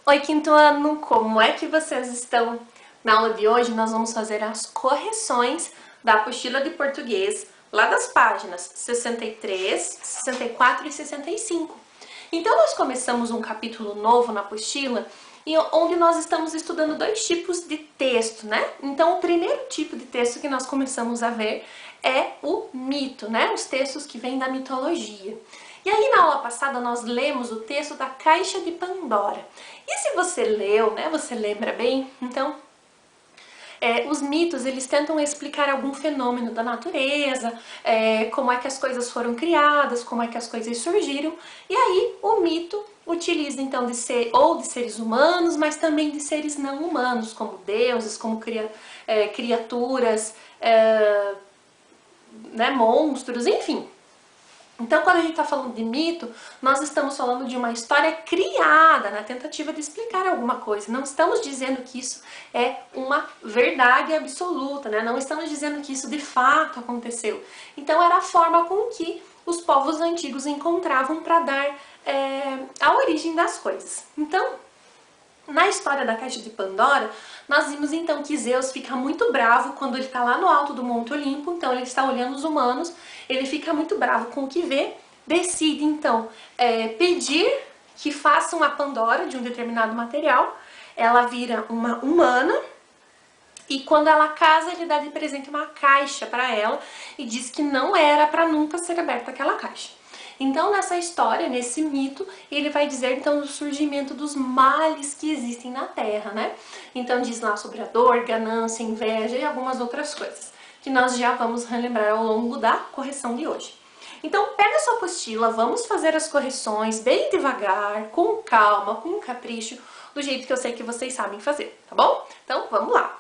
Oi, quinto ano, como é que vocês estão? Na aula de hoje nós vamos fazer as correções da apostila de português lá das páginas 63, 64 e 65. Então nós começamos um capítulo novo na apostila onde nós estamos estudando dois tipos de texto, né? Então o primeiro tipo de texto que nós começamos a ver é o mito, né? Os textos que vêm da mitologia. E aí na aula passada nós lemos o texto da Caixa de Pandora. E se você leu, né, você lembra bem? Então, os mitos, eles tentam explicar algum fenômeno da natureza, como é que as coisas foram criadas, como é que as coisas surgiram. E aí o mito utiliza então de seres humanos, mas também de seres não humanos, como deuses, como criaturas, né, monstros, enfim. Então, quando a gente está falando de mito, nós estamos falando de uma história criada na tentativa de explicar alguma coisa. Não estamos dizendo que isso é uma verdade absoluta, né? Não estamos dizendo que isso de fato aconteceu. Então, era a forma com que os povos antigos encontravam para dar a origem das coisas. Então, na história da Caixa de Pandora, nós vimos então que Zeus fica muito bravo quando ele está lá no alto do Monte Olimpo, então ele está olhando os humanos, ele fica muito bravo com o que vê, decide então pedir que façam a Pandora de um determinado material, ela vira uma humana, e quando ela casa, ele dá de presente uma caixa para ela e diz que não era para nunca ser aberta aquela caixa. Então, nessa história, nesse mito, ele vai dizer então do surgimento dos males que existem na Terra, né? Então diz lá sobre a dor, ganância, inveja e algumas outras coisas, que nós já vamos relembrar ao longo da correção de hoje. Então, pega a sua apostila, vamos fazer as correções bem devagar, com calma, com capricho, do jeito que eu sei que vocês sabem fazer, tá bom? Então, vamos lá.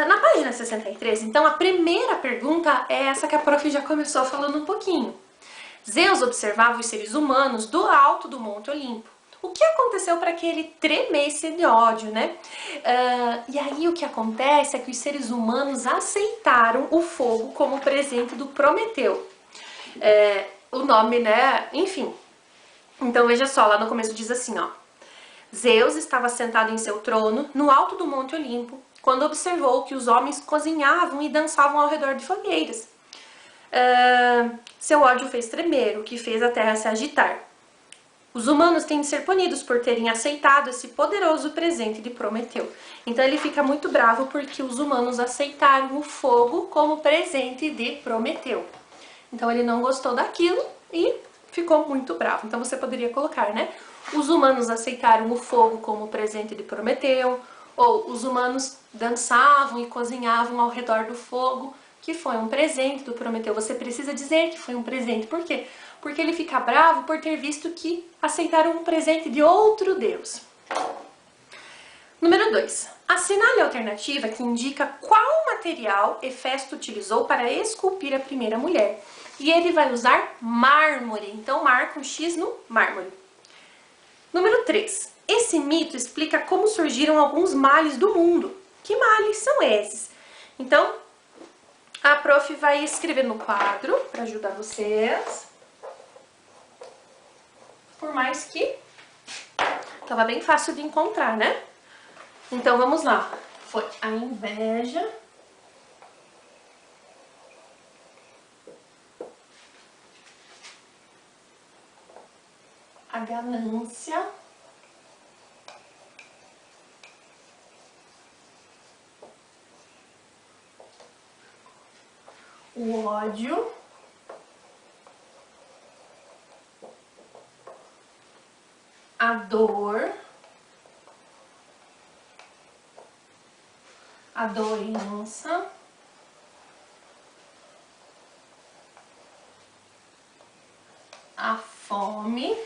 Na página 63, então, a primeira pergunta é essa que a prof já começou falando um pouquinho. Zeus observava os seres humanos do alto do Monte Olimpo. O que aconteceu para que ele tremesse de ódio, né? E aí o que acontece é que os seres humanos aceitaram o fogo como presente do Prometeu. O nome, né? Enfim. Então veja só, lá no começo diz assim, ó. Zeus estava sentado em seu trono, no alto do Monte Olimpo, quando observou que os homens cozinhavam e dançavam ao redor de fogueiras. Seu ódio fez tremer, o que fez a terra se agitar. Os humanos têm de ser punidos por terem aceitado esse poderoso presente de Prometeu. Então ele fica muito bravo porque os humanos aceitaram o fogo como presente de Prometeu. Então ele não gostou daquilo e ficou muito bravo. Então você poderia colocar, né? Os humanos aceitaram o fogo como presente de Prometeu, ou os humanos dançavam e cozinhavam ao redor do fogo, que foi um presente do Prometeu. Você precisa dizer que foi um presente. Por quê? Porque ele fica bravo por ter visto que aceitaram um presente de outro Deus. Número 2. Assinale a alternativa que indica qual material Hefesto utilizou para esculpir a primeira mulher. E ele vai usar mármore. Então marca um X no mármore. Número 3. Esse mito explica como surgiram alguns males do mundo. Que males são esses? Então, a prof vai escrever no quadro para ajudar vocês. Por mais que estava bem fácil de encontrar, né? Então vamos lá. Foi a inveja, a ganância, o ódio, a dor, a doença, a fome,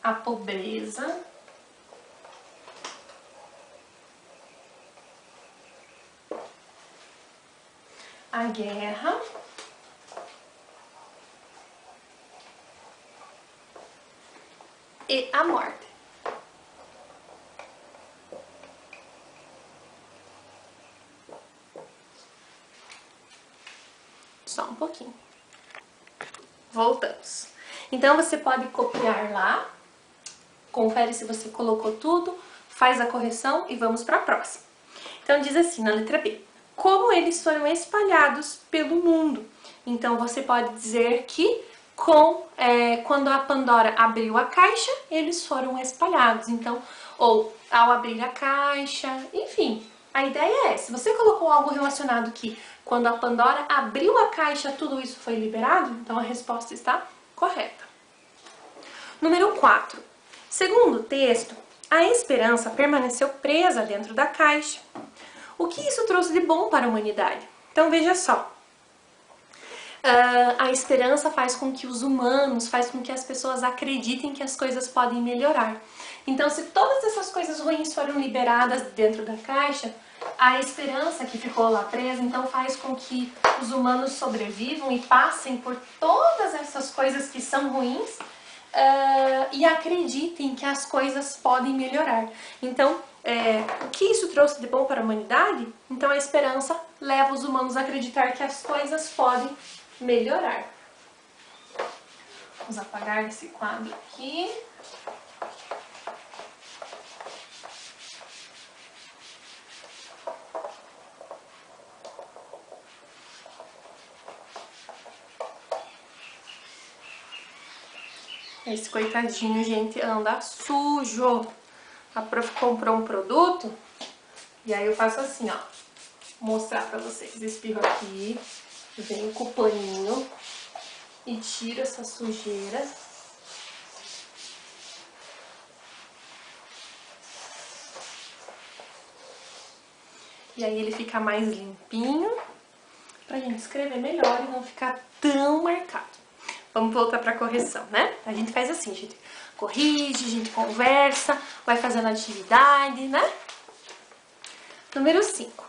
a pobreza, a guerra, e a morte. Só um pouquinho. Voltamos. Então, você pode copiar lá, confere se você colocou tudo, faz a correção e vamos para a próxima. Então, diz assim, na letra B, como eles foram espalhados pelo mundo. Então, você pode dizer que quando a Pandora abriu a caixa, eles foram espalhados. Então, ou ao abrir a caixa, enfim, a ideia é, se você colocou algo relacionado que quando a Pandora abriu a caixa, tudo isso foi liberado, então a resposta está correta. Número 4. Segundo o texto, a esperança permaneceu presa dentro da caixa. O que isso trouxe de bom para a humanidade? Então veja só. A esperança faz com que os humanos, faz com que as pessoas acreditem que as coisas podem melhorar. Então, se todas essas coisas ruins foram liberadas dentro da caixa, a esperança que ficou lá presa, então faz com que os humanos sobrevivam e passem por todas essas coisas que são ruins e acreditem que as coisas podem melhorar. Então, o que isso trouxe de bom para a humanidade? Então, a esperança leva os humanos a acreditar que as coisas podem melhorar. Vamos apagar esse quadro aqui. Esse coitadinho, gente, anda sujo. A prof comprou um produto e aí eu faço assim, ó. Vou mostrar pra vocês. Espirro aqui, venho com o paninho e tiro essa sujeira. E aí ele fica mais limpinho pra gente escrever melhor e não ficar tão marcado. Vamos voltar para a correção, né? A gente faz assim, a gente corrige, a gente conversa, vai fazendo atividade, né? Número 5.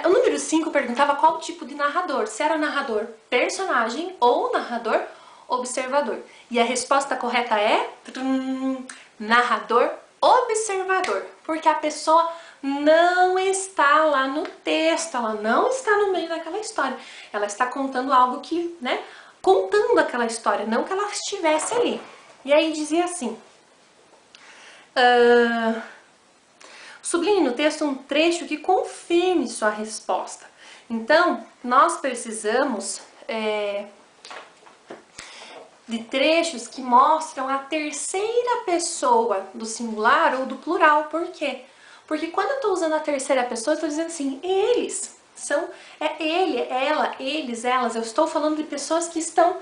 O número 5 perguntava qual tipo de narrador, se era narrador personagem ou narrador observador. E a resposta correta é narrador observador, porque a pessoa não está lá no texto, ela não está no meio daquela história. Ela está contando algo que, né? Contando aquela história, não que ela estivesse ali. E aí dizia assim, sublinhe no texto um trecho que confirme sua resposta. Então, nós precisamos de trechos que mostram a terceira pessoa do singular ou do plural. Por quê? Porque quando eu estou usando a terceira pessoa, eu estou dizendo assim, eles. Ele, ela, eles, elas. Eu estou falando de pessoas que estão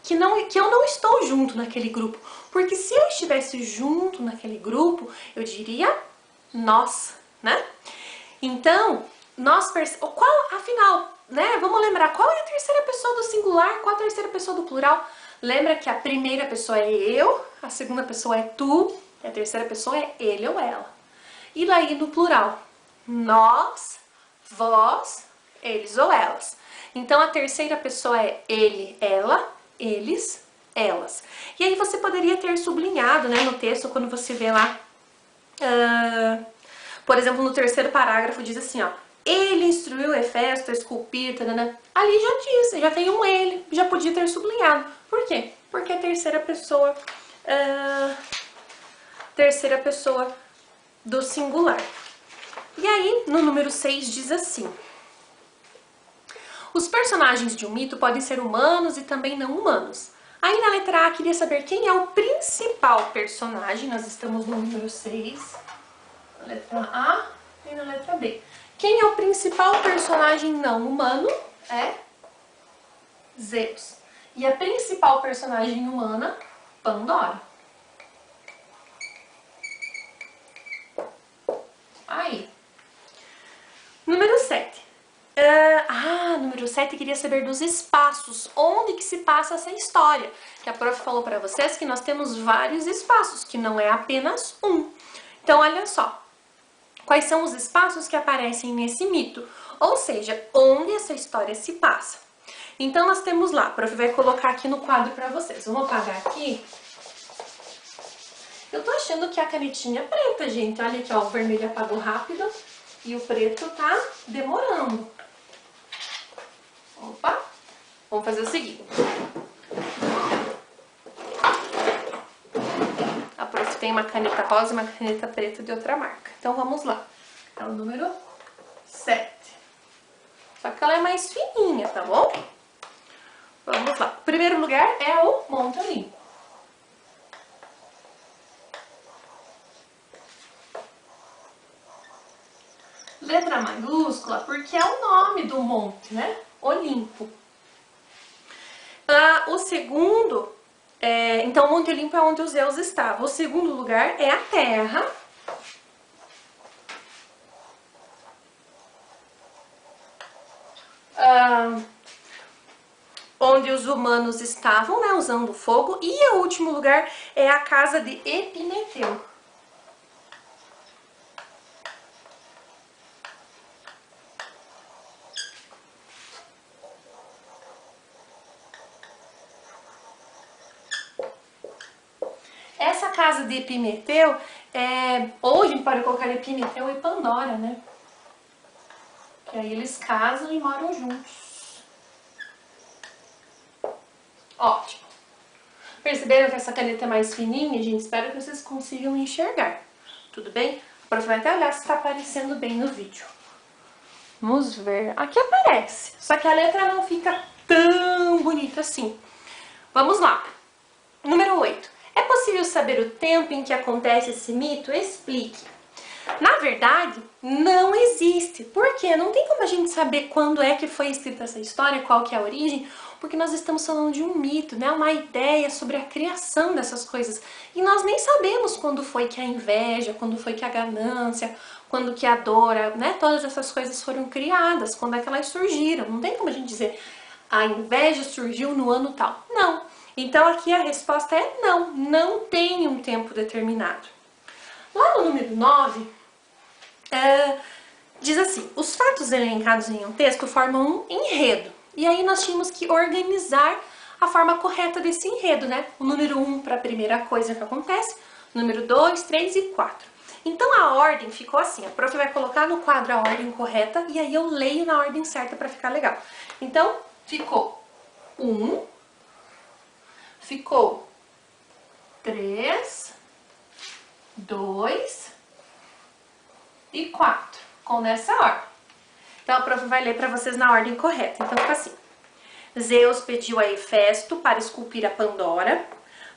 que eu não estou junto naquele grupo. Porque se eu estivesse junto naquele grupo, eu diria nós, né? Então, afinal, né? Vamos lembrar qual é a terceira pessoa do singular, qual a terceira pessoa do plural? Lembra que a primeira pessoa é eu, a segunda pessoa é tu, e a terceira pessoa é ele ou ela. E daí no plural, nós, vós, eles ou elas. Então a terceira pessoa é ele, ela, eles, elas. E aí você poderia ter sublinhado, né, no texto, quando você vê lá, por exemplo, no terceiro parágrafo diz assim, ó, ele instruiu Hefesto a esculpir, tarana. Ali já disse, já tem um ele, já podia ter sublinhado. Por quê? Porque a terceira pessoa do singular. E aí, no número 6 diz assim, os personagens de um mito podem ser humanos e também não humanos. Aí na letra A, queria saber quem é o principal personagem, nós estamos no número 6, na letra A e na letra B. Quem é o principal personagem não humano é Zeus. E a principal personagem humana, Pandora. Aí. Número 7. Número 7 queria saber dos espaços, onde que se passa essa história. Que a prof falou para vocês que nós temos vários espaços, que não é apenas um. Então, olha só. Quais são os espaços que aparecem nesse mito? Ou seja, onde essa história se passa. Então, nós temos lá, a prof vai colocar aqui no quadro para vocês. Vamos apagar aqui. Eu tô achando que a canetinha é preta, gente. Olha aqui, ó, o vermelho apagou rápido e o preto tá demorando. Opa! Vamos fazer o seguinte. A prof tem uma caneta rosa e uma caneta preta de outra marca. Então vamos lá. É o número 7. Só que ela é mais fininha, tá bom? Vamos lá. O primeiro lugar é o Monte Olimpo. Letra maiúscula porque é o nome do monte, né? Olimpo. O segundo, então o Monte Olimpo é onde os Zeus estavam. O segundo lugar é a Terra. Onde os humanos estavam, né, usando fogo. E o último lugar é a casa de Epimeteu. Essa casa de Epimeteu, ou a gente pode colocar Epimeteu e Pandora, né? Que aí eles casam e moram juntos. Ótimo. Perceberam que essa caneta é mais fininha, gente? Espero que vocês consigam enxergar. Tudo bem? A prof vai até olhar se está aparecendo bem no vídeo. Vamos ver. Aqui aparece. Só que a letra não fica tão bonita assim. Vamos lá. Número 8. É possível saber o tempo em que acontece esse mito? Explique. Na verdade, não existe. Por quê? Não tem como a gente saber quando é que foi escrita essa história, qual que é a origem, porque nós estamos falando de um mito, né? Uma ideia sobre a criação dessas coisas. E nós nem sabemos quando foi que a inveja, quando foi que a ganância, quando que a dor, né? Todas essas coisas foram criadas, quando é que elas surgiram. Não tem como a gente dizer, a inveja surgiu no ano tal. Não. Então aqui a resposta é não, não tem um tempo determinado. Lá no número 9, diz assim, os fatos elencados em um texto formam um enredo. E aí nós tínhamos que organizar a forma correta desse enredo, né? O número 1 para a primeira coisa que acontece, número 2, 3 e 4. Então a ordem ficou assim, a prof vai colocar no quadro a ordem correta e aí eu leio na ordem certa para ficar legal. Então ficou 1, ficou 3, 2 e 4, com nessa ordem. Então a prof vai ler para vocês na ordem correta. Então fica assim. Zeus pediu a Hefesto para esculpir a Pandora.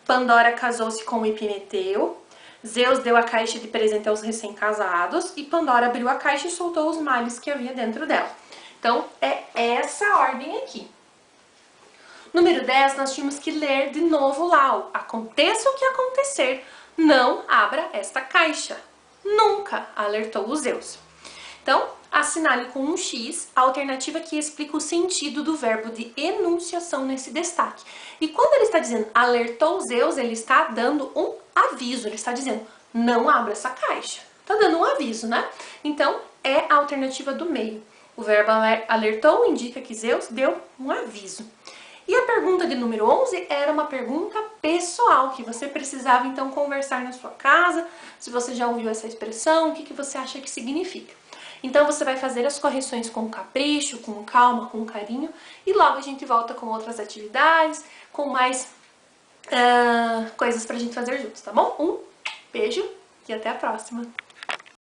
Pandora casou-se com Epimeteu. Zeus deu a caixa de presente aos recém-casados e Pandora abriu a caixa e soltou os males que havia dentro dela. Então é essa ordem aqui. Número 10, nós tínhamos que ler de novo lá o aconteça o que acontecer, não abra esta caixa. Nunca, alertou o Zeus. Então, assinale com um X a alternativa que explica o sentido do verbo de enunciação nesse destaque. E quando ele está dizendo alertou Zeus, ele está dando um aviso, ele está dizendo não abra essa caixa. Está dando um aviso, né? Então, é a alternativa do meio. O verbo alertou indica que Zeus deu um aviso. E a pergunta de número 11 era uma pergunta pessoal, que você precisava então conversar na sua casa, se você já ouviu essa expressão, o que você acha que significa. Então você vai fazer as correções com capricho, com calma, com carinho, e logo a gente volta com outras atividades, com mais coisas pra gente fazer juntos, tá bom? Um beijo e até a próxima!